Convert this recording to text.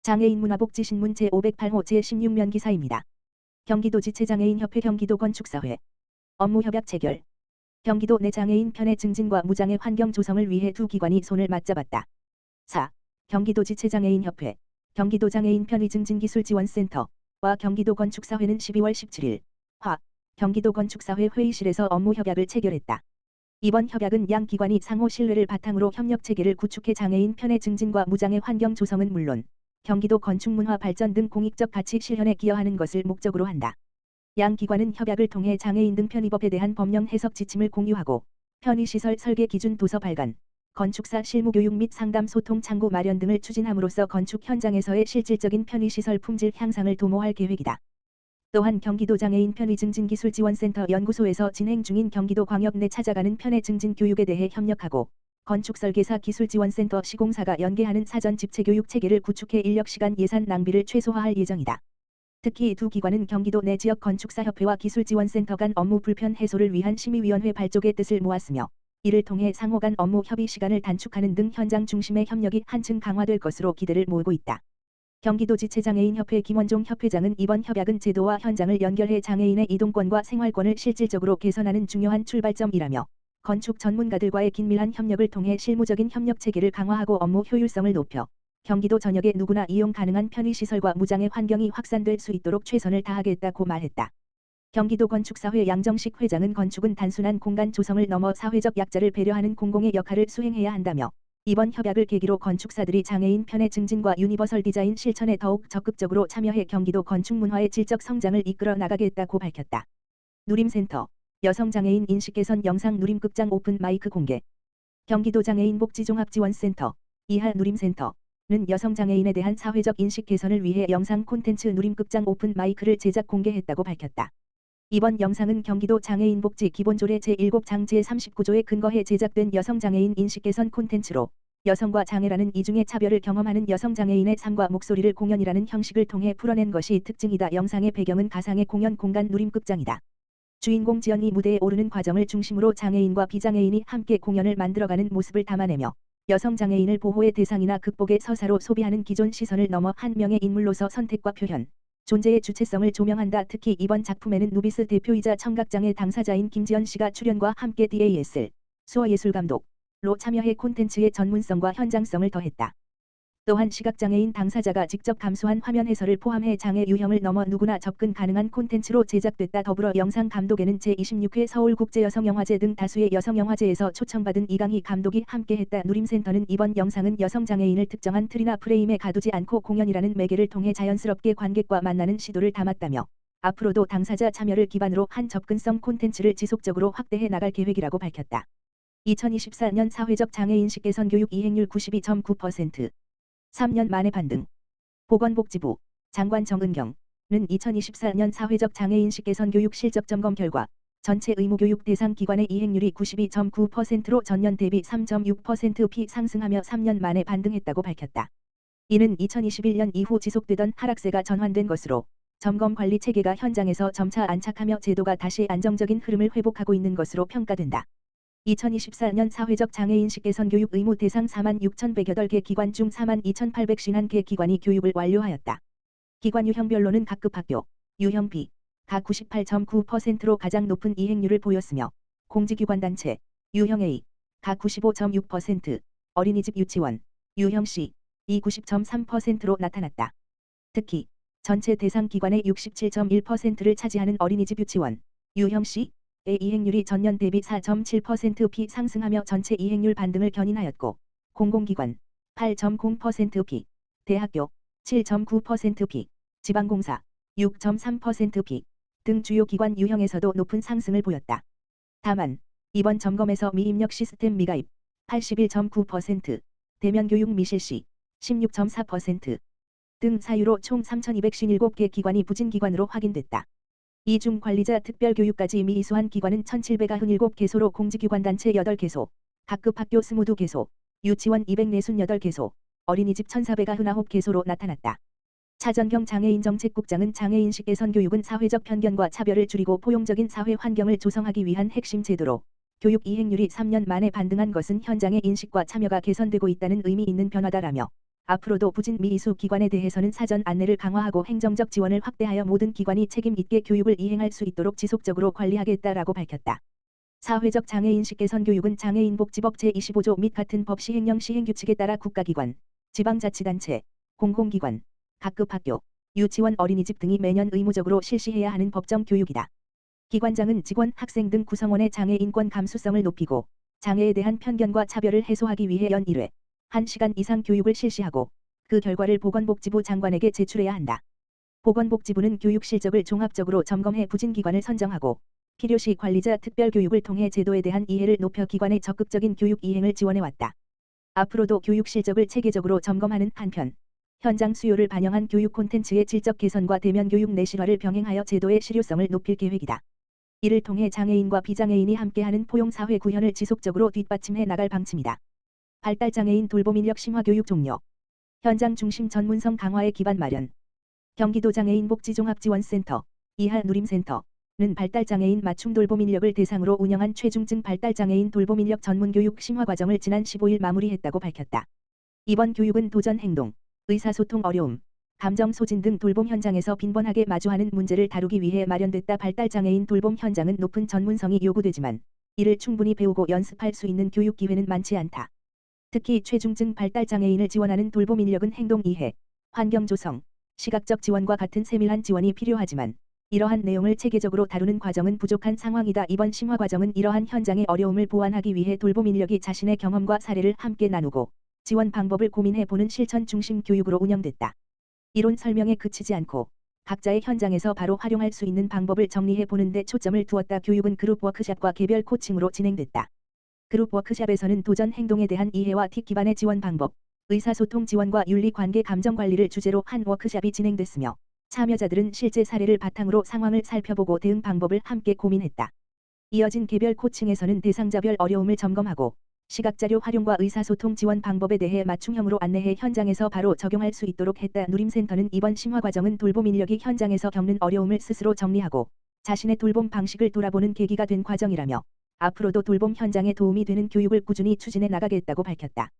장애인 문화복지신문 제508호 제16면 기사입니다. 경기도지체장애인협회 경기도건축사회 업무협약 체결. 경기도 내 장애인 편의 증진과 무장애 환경 조성을 위해 두 기관이 손을 맞잡았다. 4. 경기도지체장애인협회, 경기도장애인 편의증진기술지원센터와 경기도건축사회는 12월 17일 화 경기도건축사회 회의실에서 업무협약을 체결했다. 이번 협약은 양 기관이 상호 신뢰를 바탕으로 협력체계를 구축해 장애인 편의 증진과 무장애 환경 조성은 물론 경기도 건축문화 발전 등 공익적 가치 실현에 기여하는 것을 목적으로 한다. 양 기관은 협약을 통해 장애인 등 편의법에 대한 법령 해석 지침을 공유하고 편의시설 설계 기준 도서 발간, 건축사 실무교육 및 상담 소통 창구 마련 등을 추진함으로써 건축 현장에서의 실질적인 편의시설 품질 향상을 도모할 계획이다. 또한 경기도 장애인 편의증진기술지원센터 연구소에서 진행 중인 경기도 광역 내 찾아가는 편의 증진 교육에 대해 협력하고 건축설계사 기술지원센터 시공사가 연계하는 사전 집체교육 체계를 구축해 인력 시간 예산 낭비를 최소화할 예정이다. 특히 두 기관은 경기도 내 지역 건축사협회와 기술지원센터 간 업무 불편 해소를 위한 심의위원회 발족의 뜻을 모았으며 이를 통해 상호 간 업무 협의 시간을 단축하는 등 현장 중심의 협력이 한층 강화될 것으로 기대를 모으고 있다. 경기도지체장애인협회 김원종 협회장은 이번 협약은 제도와 현장을 연결해 장애인의 이동권과 생활권을 실질적으로 개선하는 중요한 출발점이라며 건축 전문가들과의 긴밀한 협력을 통해 실무적인 협력 체계를 강화하고 업무 효율성을 높여 경기도 전역에 누구나 이용 가능한 편의시설과 무장애 환경이 확산될 수 있도록 최선을 다하겠다고 말했다. 경기도 건축사회 양정식 회장은 건축은 단순한 공간 조성을 넘어 사회적 약자를 배려하는 공공의 역할을 수행해야 한다며 이번 협약을 계기로 건축사들이 장애인 편의 증진과 유니버설 디자인 실천에 더욱 적극적으로 참여해 경기도 건축문화의 질적 성장을 이끌어 나가겠다고 밝혔다. 누림센터 여성장애인 인식개선 영상 누림극장 오픈 마이크 공개. 경기도 장애인 복지종합지원센터 이하 누림센터는 여성장애인에 대한 사회적 인식 개선을 위해 영상 콘텐츠 누림극장 오픈 마이크를 제작 공개했다고 밝혔다. 이번 영상은 경기도 장애인복지 기본조례 제7장 제39조에 근거해 제작된 여성장애인 인식개선 콘텐츠로 여성과 장애라는 이중의 차별을 경험하는 여성장애인의 삶과 목소리를 공연이라는 형식을 통해 풀어낸 것이 특징이다. 영상의 배경은 가상의 공연 공간 누림극장이다. 주인공 지연이 무대에 오르는 과정을 중심으로 장애인과 비장애인이 함께 공연을 만들어가는 모습을 담아내며 여성장애인을 보호의 대상이나 극복의 서사로 소비하는 기존 시선을 넘어 한 명의 인물로서 선택과 표현, 존재의 주체성을 조명한다. 특히 이번 작품에는 누비스 대표이자 청각장애 당사자인 김지연 씨가 출연과 함께 DASL, 수어예술감독로 참여해 콘텐츠의 전문성과 현장성을 더했다. 또한 시각장애인 당사자가 직접 감수한 화면 해설을 포함해 장애 유형을 넘어 누구나 접근 가능한 콘텐츠로 제작됐다. 더불어 영상 감독에는 제26회 서울국제여성영화제 등 다수의 여성영화제에서 초청받은 이강희 감독이 함께했다. 누림센터는 이번 영상은 여성장애인을 특정한 틀이나 프레임에 가두지 않고 공연이라는 매개를 통해 자연스럽게 관객과 만나는 시도를 담았다며 앞으로도 당사자 참여를 기반으로 한 접근성 콘텐츠를 지속적으로 확대해 나갈 계획이라고 밝혔다. 2024년 사회적 장애인식 개선 교육 이행률 92.9%. 3년 만에 반등. 보건복지부 장관 정은경은 2024년 사회적 장애인식 개선 교육 실적 점검 결과 전체 의무교육 대상 기관의 이행률이 92.9%로 전년 대비 3.6%p 상승하며 3년 만에 반등했다고 밝혔다. 이는 2021년 이후 지속되던 하락세가 전환된 것으로 점검 관리 체계가 현장에서 점차 안착하며 제도가 다시 안정적인 흐름을 회복하고 있는 것으로 평가된다. 2024년 사회적 장애인식 개선 교육 의무 대상 46,108개 기관 중 42,851개 기관이 교육을 완료하였다. 기관 유형별로는 각급 학교, 유형 B, 각 98.9%로 가장 높은 이행률을 보였으며 공직기관 단체, 유형 A, 각 95.6%, 어린이집 유치원, 유형 C, 이 90.3%로 나타났다. 특히 전체 대상 기관의 67.1%를 차지하는 어린이집 유치원, 유형 C, 의 이행률이 전년 대비 4.7%p 상승하며 전체 이행률 반등을 견인하였고 공공기관 8.0%p, 대학교 7.9%p, 지방공사 6.3%p 등 주요 기관 유형에서도 높은 상승을 보였다. 다만 이번 점검에서 미입력 시스템 미가입 81.9%, 대면교육 미실시 16.4% 등 사유로 총 3,257개 기관이 부진기관으로 확인됐다. 이 중 관리자 특별교육까지 미이수한 기관은 1,797개소로 공직기관 단체 8개소, 각급 학교 22개소, 유치원 248개소, 어린이집 1,499개소로 나타났다. 차전경 장애인정책국장은 장애인식 개선 교육은 사회적 편견과 차별을 줄이고 포용적인 사회 환경을 조성하기 위한 핵심 제도로 교육 이행률이 3년 만에 반등한 것은 현장의 인식과 참여가 개선되고 있다는 의미 있는 변화다라며 앞으로도 부진 미이수 기관에 대해서는 사전 안내를 강화하고 행정적 지원을 확대하여 모든 기관이 책임 있게 교육을 이행할 수 있도록 지속적으로 관리하겠다라고 밝혔다. 사회적 장애인식 개선 교육은 장애인복지법 제25조 및 같은 법 시행령 시행규칙에 따라 국가기관, 지방자치단체, 공공기관, 각급 학교, 유치원 어린이집 등이 매년 의무적으로 실시해야 하는 법정 교육이다. 기관장은 직원, 학생 등 구성원의 장애인권 감수성을 높이고 장애에 대한 편견과 차별을 해소하기 위해 연 1회 1시간 이상 교육을 실시하고 그 결과를 보건복지부 장관에게 제출해야 한다. 보건복지부는 교육 실적을 종합적으로 점검해 부진기관을 선정하고 필요시 관리자 특별교육을 통해 제도에 대한 이해를 높여 기관의 적극적인 교육 이행을 지원해왔다. 앞으로도 교육 실적을 체계적으로 점검하는 한편 현장 수요를 반영한 교육 콘텐츠의 질적 개선과 대면 교육 내실화를 병행하여 제도의 실효성을 높일 계획이다. 이를 통해 장애인과 비장애인이 함께하는 포용사회 구현을 지속적으로 뒷받침해 나갈 방침이다. 발달장애인 돌봄 인력 심화 교육 종료. 현장 중심 전문성 강화의 기반 마련. 경기도 장애인 복지종합지원센터, 이하 누림센터는 발달장애인 맞춤 돌봄 인력을 대상으로 운영한 최중증 발달장애인 돌봄 인력 전문교육 심화 과정을 지난 15일 마무리했다고 밝혔다. 이번 교육은 도전 행동, 의사소통 어려움, 감정 소진 등 돌봄 현장에서 빈번하게 마주하는 문제를 다루기 위해 마련됐다. 발달장애인 돌봄 현장은 높은 전문성이 요구되지만 이를 충분히 배우고 연습할 수 있는 교육 기회는 많지 않다. 특히 최중증 발달장애인을 지원하는 돌봄 인력은 행동 이해, 환경 조성, 시각적 지원과 같은 세밀한 지원이 필요하지만 이러한 내용을 체계적으로 다루는 과정은 부족한 상황이다. 이번 심화 과정은 이러한 현장의 어려움을 보완하기 위해 돌봄 인력이 자신의 경험과 사례를 함께 나누고 지원 방법을 고민해 보는 실천 중심 교육으로 운영됐다. 이론 설명에 그치지 않고 각자의 현장에서 바로 활용할 수 있는 방법을 정리해 보는 데 초점을 두었다. 교육은 그룹 워크숍과 개별 코칭으로 진행됐다. 그룹 워크숍에서는 도전 행동에 대한 이해와 팁 기반의 지원 방법, 의사소통 지원과 윤리관계 감정관리를 주제로 한 워크숍이 진행됐으며 참여자들은 실제 사례를 바탕으로 상황을 살펴보고 대응 방법을 함께 고민했다. 이어진 개별 코칭에서는 대상자별 어려움을 점검하고 시각자료 활용과 의사소통 지원 방법에 대해 맞춤형으로 안내해 현장에서 바로 적용할 수 있도록 했다. 누림센터는 이번 심화 과정은 돌봄 인력이 현장에서 겪는 어려움을 스스로 정리하고 자신의 돌봄 방식을 돌아보는 계기가 된 과정이라며 앞으로도 돌봄 현장에 도움이 되는 교육을 꾸준히 추진해 나가겠다고 밝혔다.